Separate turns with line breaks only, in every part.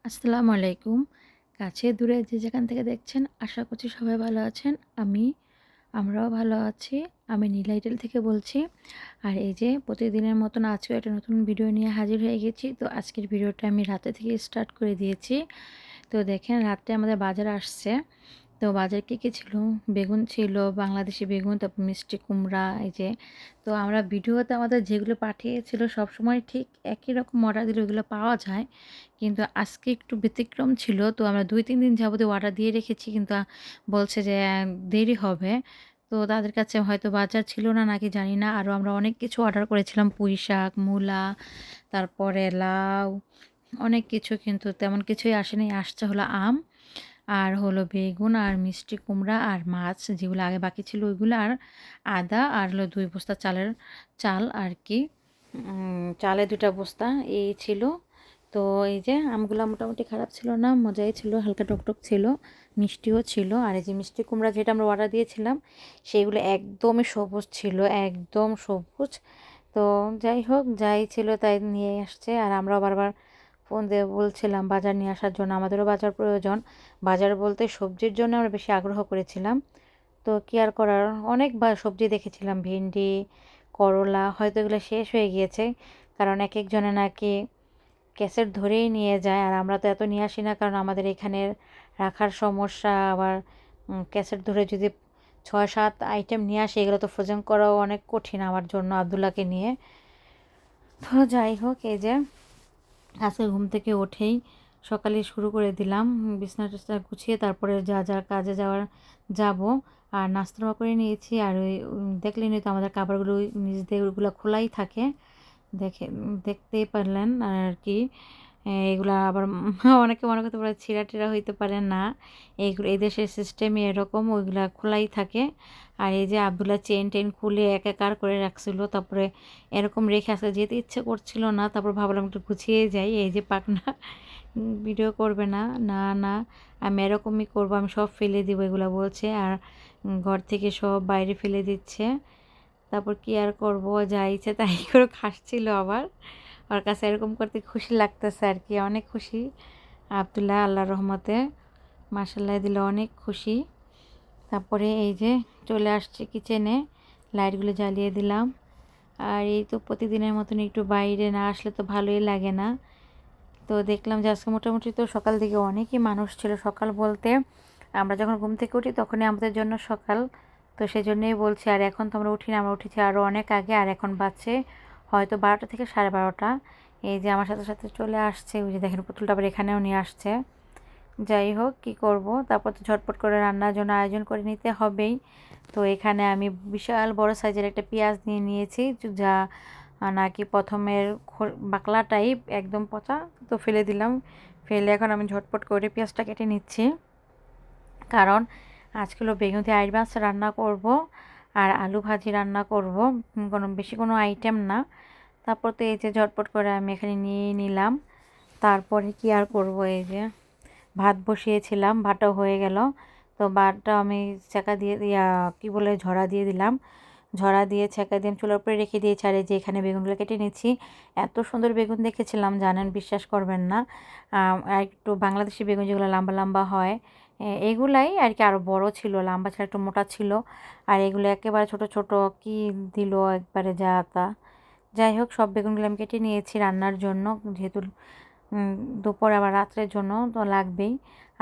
আসসালামু আলাইকুম। কাছে দূরে যে যেখান থেকে দেখছেন আশা করছি সবাই ভালো আছেন। আমরাও ভালো আছি। আমি নীলাইটেল থেকে বলছি। আর এই যে প্রতিদিনের মতন আজকেও একটা নতুন ভিডিও নিয়ে হাজির হয়ে গেছি। তো আজকের ভিডিওটা আমি রাতে থেকে স্টার্ট করে দিয়েছি। তো দেখেন রাত্রে আমাদের বাজার আসছে। তো বাজার কী ছিল? বেগুন ছিল, বাংলাদেশি বেগুন, তারপর মিষ্টি কুমড়া এই যে। তো আমরা ভিডিওতে আমাদের যেগুলো পাঠিয়েছিল সবসময় ঠিক একই রকম অর্ডার দিলে ওগুলো পাওয়া যায়। কিন্তু আজকে একটু ব্যতিক্রম ছিল। তো আমরা ২-৩ দিন যাবতীয় অর্ডার দিয়ে রেখেছি কিন্তু বলছে যে দেরি হবে। তো তাদের কাছে হয়তো বাজার ছিল না নাকি জানি না। আরও আমরা অনেক কিছু অর্ডার করেছিলাম পুঁইশাক, মূলা, তারপরে লাউ, অনেক কিছু কিন্তু তেমন কিছুই আসেনি। আসছে হলো আম আর হলো বেগুন আর মিষ্টি কুমড়া আর মাছ যেগুলো আগে বাকি ছিল ওইগুলো আর আদা আর হলো ২ বস্তা চাল আর কি। চালে ২ টা বস্তা এই ছিল। তো এই যে আমগুলা মোটামুটি খারাপ ছিল না, মজাই ছিল, হালকা টকটক ছিল, মিষ্টিও ছিল। আর এই যে মিষ্টি কুমড়া যেটা আমরা অর্ডার দিয়েছিলাম সেইগুলো একদমই সবুজ ছিল, একদম সবুজ। তো যাই হোক, যাই ছিল তাই নিয়ে আসছে। আর আমরাও বারবার ফোন দিয়ে বলছিলাম বাজার নিয়ে আসার জন্য, আমাদেরও বাজার প্রয়োজন। বাজার বলতে সবজির জন্য আমরা বেশি আগ্রহ করেছিলাম। তো কি আর করার, অনেকবার সবজি দেখেছিলাম, ভেন্ডি, করলা, হয়তো এগুলো শেষ হয়ে গিয়েছে। কারণ একেকজনে নাকি ক্যাসেট ধরেই নিয়ে যায়। আর আমরা তো এত নিয়ে আসি না, কারণ আমাদের এখানে রাখার সমস্যা। আবার ক্যাসেট ধরে যদি ৬-৭ আইটেম নিয়ে আসে এগুলো তো ফ্রোজেন করাও অনেক কঠিন আমার জন্য আব্দুল্লাহকে নিয়ে। তো যাই হোক, এই যে আজকে ঘুম থেকে উঠেই সকালে শুরু করে দিলাম বিছানা টিছনা গুছিয়ে, তারপরে যা যা কাজে যাব। আর নাস্তা করে নিয়েছি। আর ওই দেখলেনই তো আমাদের কাপড়গুলো নিচ দিয়ে ওগুলো খোলাই থাকে, দেখতেই পারলেন আর কি। এগুলা আবার অনেকে মনে করতে পারে ছিঁড়া টিড়া হইতে পারে না, এইগুলো এই দেশের সিস্টেমে এরকম, ওইগুলা খোলাই থাকে। আর এই যে আব্দুল্লাহ চেন টেন খুলে একাকার করে রাখছিল, তারপরে এরকম রেখে আসলে যেতে ইচ্ছে করছিল না। তারপর ভাবলাম একটু গুছিয়ে যাই। এই যে পাকনা ভিডিও করবে না, না না আমি এরকমই করবো, আমি সব ফেলে দিব এগুলো বলছে। আর ঘর থেকে সব বাইরে ফেলে দিচ্ছে। তারপর কি আর করব, যা ইচ্ছে তাই করে খাচ্ছিল আবার। ওর কাছে এরকম করতে খুশি লাগতেছে আর কি, অনেক খুশি আব্দুল্লাহ, আল্লাহর রহমতে মাশাল্লাহ দিল, অনেক খুশি। তারপরে এই যে চলে আসছে কিচেনে, লাইটগুলো জ্বালিয়ে দিলাম। আর এই তো প্রতিদিনের মতন একটু বাইরে না আসলে তো ভালোই লাগে না। তো দেখলাম যে আজকে মোটামুটি তো সকাল দিকে অনেকই মানুষ ছিল। সকাল বলতে আমরা যখন ঘুম থেকে উঠি তখনই আমাদের জন্য সকাল। তো সেই জন্যই বলছি। আর এখন তো আমরা উঠি না, আমরা উঠেছি আরও অনেক আগে। আর এখন বাজছে হয়তো 12টা থেকে 12:30। এই যে আমার সাথে সাথে চলে আসছে, ওই যে দেখেন পুতুলটা আবার এখানেও নিয়ে আসছে। যাই হোক, কি করব, তারপর তো ঝটপট করে রান্নার জন্য আয়োজন করে নিতে হবেই। তো এখানে আমি বিশাল বড় সাইজের একটা পেঁয়াজ নিয়ে নিয়েছি, যা নাকি প্রথমের বাকলা টাইপ একদম পচা। তো ফেলে দিলাম, ফেলে এখন আমি ঝটপট করে পেঁয়াজটা কেটে নিচ্ছি। কারণ আজকে হলো বেগুন দিয়ে আইড় মাছ রান্না করব আর আলু ভাজি রান্না করব, বেশি কোনো আইটেম না। তারপর তো এই যে ঝটপট করে আমি এখানে নিয়ে নিলাম। তারপরে কি আর করব, এই যে ভাত বসিয়েছিলাম, ভাতটাও হয়ে গেল। তো ভাতটা আমি ছেঁকা দিয়ে কী বলে ঝরা দিয়ে দিলাম, ঝরা দিয়ে ছেঁকা দিয়ে চুলার উপরে রেখে দিয়েছি। আর এই যে এখানে বেগুনগুলো কেটে নিচ্ছি। এত সুন্দর বেগুন দেখেছিলাম জানেন, বিশ্বাস করবেন না। আর একটু বাংলাদেশি বেগুন যেগুলো লম্বা লম্বা হয়, এগুলাই আর কি, আরও বড় ছিল, লম্বা ছিল, একটু মোটা ছিল। আর এগুলো একেবারে ছোট ছোট, কি দিল একবারে যা তা। যাই হোক, সব বেগুনগুলো আমি কেটে নিয়েছি রান্নার জন্য, যেহেতু দুপুর আবার রাত্রের জন্য তো লাগবেই।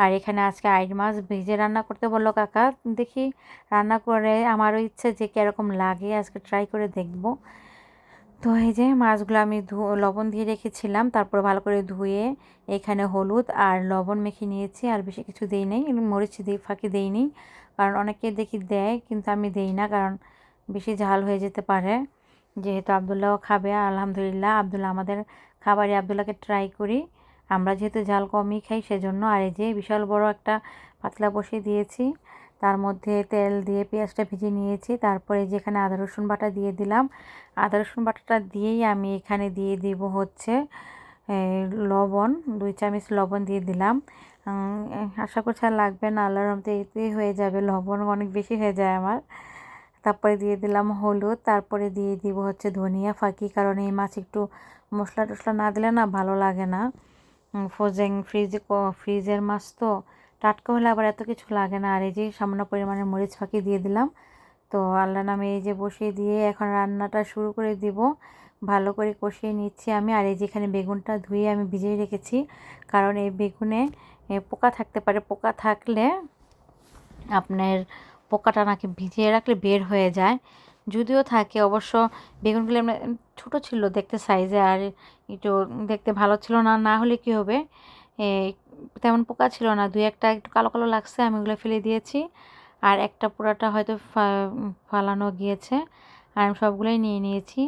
আর এখানে আজকে আইড় মাছ ভেজে রান্না করতে বললো কাকা। দেখি রান্না করে আমারও ইচ্ছে যে কীরকম লাগে, আজকে ট্রাই করে দেখব। তো এই যে মাছগুলো আমি লবণ দিয়ে রেখেছিলাম, তারপর ভালো করে ধুয়ে এখানে হলুদ আর লবণ মেখে নিয়েছি। আর বেশি কিছু দেই নাই, মরিচ দিয়ে ফাঁকি দেইনি, কারণ অনেকে দেখি দেয় কিন্তু আমি দেই না, কারণ বেশি ঝাল হয়ে যেতে পারে। যেহেতু আবদুল্লাহও খাবে, আলহামদুলিল্লাহ আবদুল্লাহ আমাদের খাবারে আবদুল্লাহকে ট্রাই করি, আমরা যেহেতু ঝাল কমই খাই সেজন্য। আর এই যে বিশাল বড় একটা পাতলা বসিয়ে দিয়েছি, তার মধ্যে তেল দিয়ে পেঁয়াজটা ভেজে নিয়েছি। তারপরে যেখানে আদা রসুন বাটা দিয়ে দিলাম, আদা রসুন বাটাটা দিয়েই আমি এখানে দিয়ে দিব হচ্ছে লবণ, 2 চামচ লবণ দিয়ে দিলাম। আশা করছি আর লাগবে না, আল্লাহর রহমতে এতেই হয়ে যাবে, লবণ অনেক বেশি হয়ে যায় আমার। তারপরে দিয়ে দিলাম হলুদ, তারপরে দিয়ে দিব হচ্ছে ধনিয়া ফাঁকি, কারণ এই মাছ একটু মশলা টশলা না দিলে না ভালো লাগে না। ফ্রিজের মাছ তো টাটকা হলে আবার এত কিছু লাগে না। আর এই যে সামান্য পরিমাণে মরিচ ফাঁকি দিয়ে দিলাম। তো আল্লাহ নামে এই যে বসিয়ে দিয়ে এখন রান্নাটা শুরু করে দিব। ভালো করে কষিয়ে নিচ্ছি আমি। আর এই যেখানে বেগুনটা ধুয়ে আমি ভিজিয়ে রেখেছি, কারণ এই বেগুনে পোকা থাকতে পারে। পোকা থাকলে আপনার পোকাটা নাকি ভিজিয়ে রাখলে বের হয়ে যায়। যদিও থাকে অবশ্য, বেগুনগুলো ছোটো ছিল দেখতে সাইজে, আর একটু দেখতে ভালো ছিল না। না হলে কী হবে, তেমন পোকা ছিল না, দুই একটা একটু কালো কালো লাগছে, আমি ওগুলো ফেলে দিয়েছি। আর একটা পুরাটা হয়তো ফালানো গিয়েছে। আর আমি সবগুলোই নিয়ে নিয়েছি।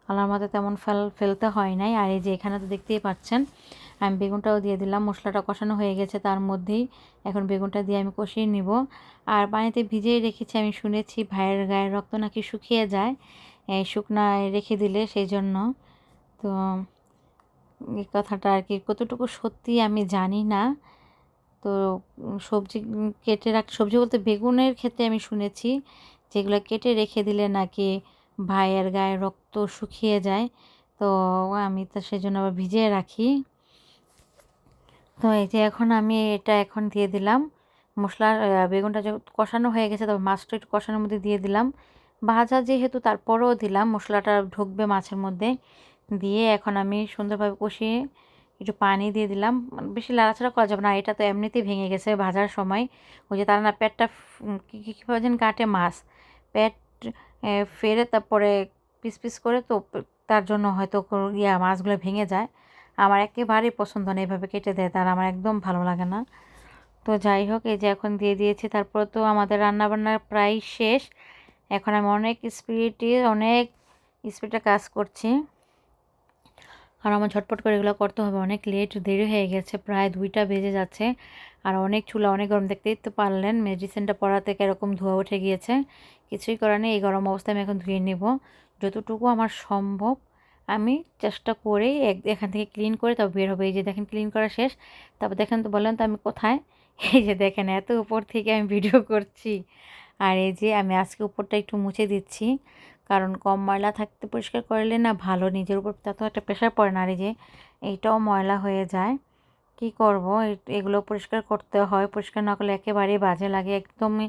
আল্লাহর মতে তেমন ফেলতে হয় নাই। আর এই যে এখানে তো দেখতেই পাচ্ছেন আমি বেগুনটাও দিয়ে দিলাম। মশলাটা কষানো হয়ে গেছে তার মধ্যেই। এখন বেগুনটা দিয়ে আমি কষিয়ে নিব। আর পানিতে ভিজিয়ে রেখেছি, আমি শুনেছি ভাইয়ের গায়ের রক্ত নাকি শুকিয়ে যায় শুকনায় রেখে দিলে, সেই জন্য। তো এই কথাটা আর কি কতটুকু সত্যি আমি জানি না। তো সবজি সবজি বলতে বেগুনের ক্ষেত্রে আমি শুনেছি যেগুলো কেটে রেখে দিলে নাকি ভাইয়ের গায়ে রক্ত শুকিয়ে যায়। তো আমি তো সেজন্য আবার ভিজিয়ে রাখি। তো এই যে এখন আমি এটা এখন দিয়ে দিলাম মশলার বেগুনটা যে কষানো হয়ে গেছে, তবে মাছটা একটু কষানোর মধ্যে দিয়ে দিলাম। ভাজা যেহেতু তারপরেও দিলাম, মশলাটা ঢুকবে মাছের মধ্যে। দিয়ে এখন আমি সুন্দরভাবে কষিয়ে একটু পানি দিয়ে দিলাম। বেশি লাড়াচাড়া করা যাবে না, এটা তো এমনিতেই ভেঙে গেছে ভাজার সময়। ওই যে তারা না পেটটা কীভাবে যেন কাটে মাছ, পেট ফেলে তারপরে পিস পিস করে, তো তার জন্য হয়তো মাছগুলো ভেঙে যায়। আমার একেবারেই পছন্দ না এভাবে কেটে দেয়, তার আমার একদম ভালো লাগে না। তো যাই হোক, এই যে এখন দিয়ে দিয়েছি। তারপর তো আমাদের রান্নাবান্না প্রায় শেষ। এখন আমি অনেক স্পিডে কাজ করছি, কারণ আমার ঝটপট করে এগুলো করতে হবে। অনেক দেরি হয়ে গেছে, প্রায় 2টা বেজে যাচ্ছে। আর অনেক চুলা, অনেক গরম, দেখতেই তো পারলেন মেডিসিনটা পড়া থেকে এরকম ধোয়া উঠে গিয়েছে। কিছুই করার নেই, এই গরম অবস্থায় আমি এখন ধুয়ে নেব যতটুকু আমার সম্ভব। আমি চেষ্টা করেই এখান থেকে ক্লিন করে তবে বের হবে। এই যে দেখেন ক্লিন করা শেষ। তারপর দেখেন তো, বলেন তো আমি কোথায়? এই যে দেখেন এত উপর থেকে আমি ভিডিও করছি। আর এই যে আমি আজকে উপরটা একটু মুছে দিচ্ছি, কারণ কম ময়লা থাকতে পরিষ্কার করলে না ভালো, নিজের উপর তত একটা প্রেশার পড়ে না। আর এই যে এইটাও ময়লা হয়ে যায়, কি করব, এগুলো পরিষ্কার করতে হয়। পরিষ্কার না করলে একেবারেই বাজে লাগে, একদমই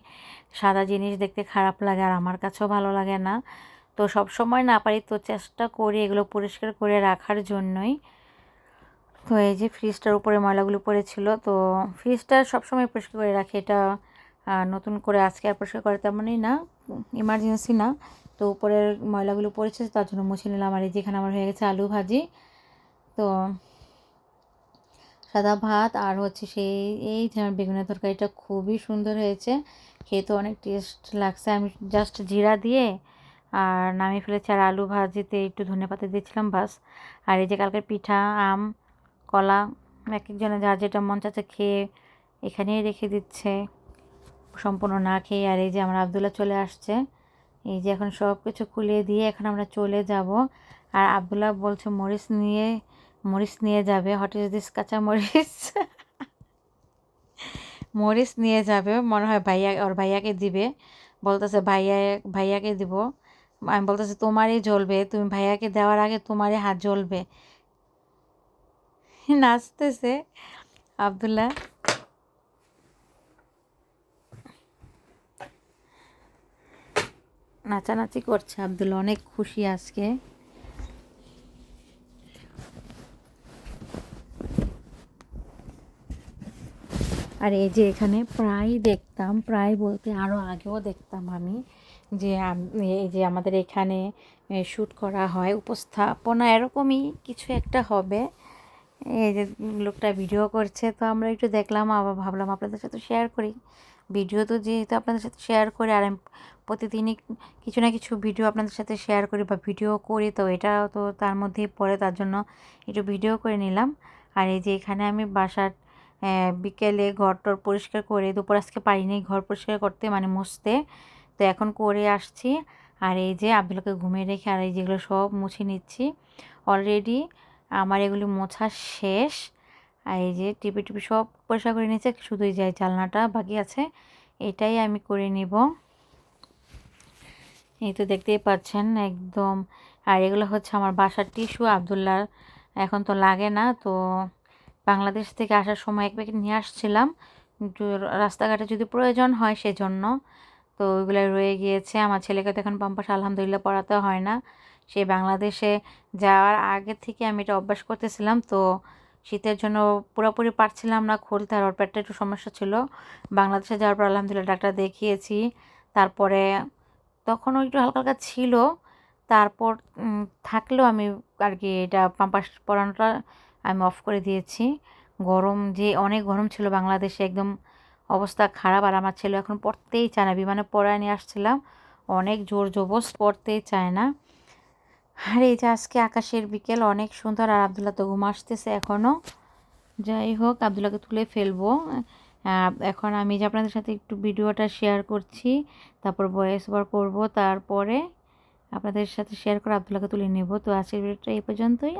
সাদা জিনিস দেখতে খারাপ লাগে, আর আমার কাছেও ভালো লাগে না। তো সব সময় না পারি, তো চেষ্টা করি এগুলো পরিষ্কার করে রাখার জন্যই। তো এই যে ফ্রিজটার উপরে ময়লাগুলো পড়েছিল, তো ফ্রিজটা সবসময় পরিষ্কার করে রাখি। এটা নতুন করে আজকে আর পরিষ্কার করে তেমনই না, ইমার্জেন্সি না। তো উপরের ময়লাগুলো পড়েছে তার জন্য মুছে নিলাম। আর এই যেখানে আমার হয়ে গেছে আলু ভাজি, তো সাদা ভাত আর হচ্ছে এই যে আমার বেগুনের তরকারিটা খুবই সুন্দর হয়েছে, খেতে অনেক টেস্ট লাগছে। আমি জাস্ট জিরা দিয়ে আর নামিয়ে ফেলেছি। আর আলু ভাজিতে একটু ধনেপাতা দিয়েছিলাম, বাস। আর এই যে কালকের পিঠা, আম, কলা, এক একজনের যার যেটা মন চাচ্ছে খেয়ে এখানেই রেখে দিচ্ছে সম্পূর্ণ না খেয়ে। আর এই যে আমার আব্দুল্লাহ চলে আসছে, এই যে এখন সব কিছু খুলিয়ে দিয়ে এখন আমরা চলে যাব। আর আব্দুল্লাহ বলছে মরিচ নিয়ে যাবে। What is this? কাঁচা মরিচ মরিচ নিয়ে যাবে মনে হয়, ভাইয়াকে দিবে। বলতেছে ভাইয়াকে দিব। আমি বলতেছি তোমারই জ্বলবে, তুমি ভাইয়াকে দেওয়ার আগে তোমারই হাত জ্বলবে। নাচতেছে আব্দুল্লাহ। নাচানাচি করছে আব্দুল্লাহ, অনেক খুশি আজকে। আর এই যে এখানে প্রায় বলতে আরও আগেও দেখতাম আমি যে এই যে আমাদের এখানে শ্যুট করা হয়, উপস্থাপনা এরকমই কিছু একটা হবে। এই যে লোকটা ভিডিও করছে, তো আমরা একটু দেখলাম, আবার ভাবলাম আপনাদের সাথে শেয়ার করি। ভিডিও তো যেহেতু আপনাদের সাথে শেয়ার করি, আর আমি প্রতিদিনই কিছু না কিছু ভিডিও আপনাদের সাথে শেয়ার করি বা ভিডিও করি, তো এটা তো তার মধ্যেই পড়ে, তার জন্য একটু ভিডিও করে নিলাম। আর এই যে এখানে আমি বাসার বিকেলে ঘরটর পরিষ্কার করে, দুপুর আজকে পারিনি ঘর পরিষ্কার করতে, মানে মুছতে, তো এখন করে আসছি। আর এই যে আব্দুলকে ঘুমিয়ে রেখে আর এই যেগুলো সব মুছে নিচ্ছি। অলরেডি আমার এগুলি মোছা শেষ। আর এই যে টিপি সব পরিষ্কার করে নিচ্ছে, শুধু এই যে জানলাটা বাকি আছে, এটাই আমি করে নিব। এই তো দেখতেই পাচ্ছেন একদম। আর এগুলো হচ্ছে আমার বাসার টিস্যু, আব্দুল্লাহ এখন তো লাগে না, তো বাংলাদেশ থেকে আসার সময় এক প্যাকেট নিয়ে আসছিলাম, একটু রাস্তাঘাটে যদি প্রয়োজন হয় সেজন্য। তো ওইগুলো রয়ে গিয়েছে। আমার ছেলেকে তো এখন পাম্পাস আলহামদুলিল্লাহ পরাতে হয় না। সে বাংলাদেশে যাওয়ার আগে থেকে আমি এটা অভ্যাস করতেছিলাম। তো শীতের জন্য পুরোপুরি পারছিলাম না খুলতে, আর ওর পেটটা একটু সমস্যা ছিল। বাংলাদেশে যাওয়ার পর আলহামদুলিল্লাহ ডাক্তার দেখিয়েছি। তারপরে তখনও একটু হালকা হালকা ছিল, তারপর থাকলেও আমি আর কি এটা পাম্পাস পরানোটা আমি অফ করে দিয়েছি। গরম যে অনেক গরম ছিল বাংলাদেশে, একদম অবস্থা খারাপ। আর আমার ছেলে এখন পড়তেই চায় না, বিমানে পড়ায় নিয়ে আসছিলাম, অনেক জোর জবরদস্ত পড়তেই চায় না। আর এই যে আজকে আকাশের বিকেল অনেক সুন্দর, আর আবদুল্লাহ তো ঘুম আসতেছে এখনও। যাই হোক, আবদুল্লাহকে তুলে ফেলবো। এখন আমি যে আপনাদের সাথে একটু ভিডিওটা শেয়ার করছি, তারপর ভয়েস ওভার করবো, তারপরে আপনাদের সাথে শেয়ার করে আবদুল্লাহকে তুলে নেব। তো আজকের ভিডিওটা এই পর্যন্তই।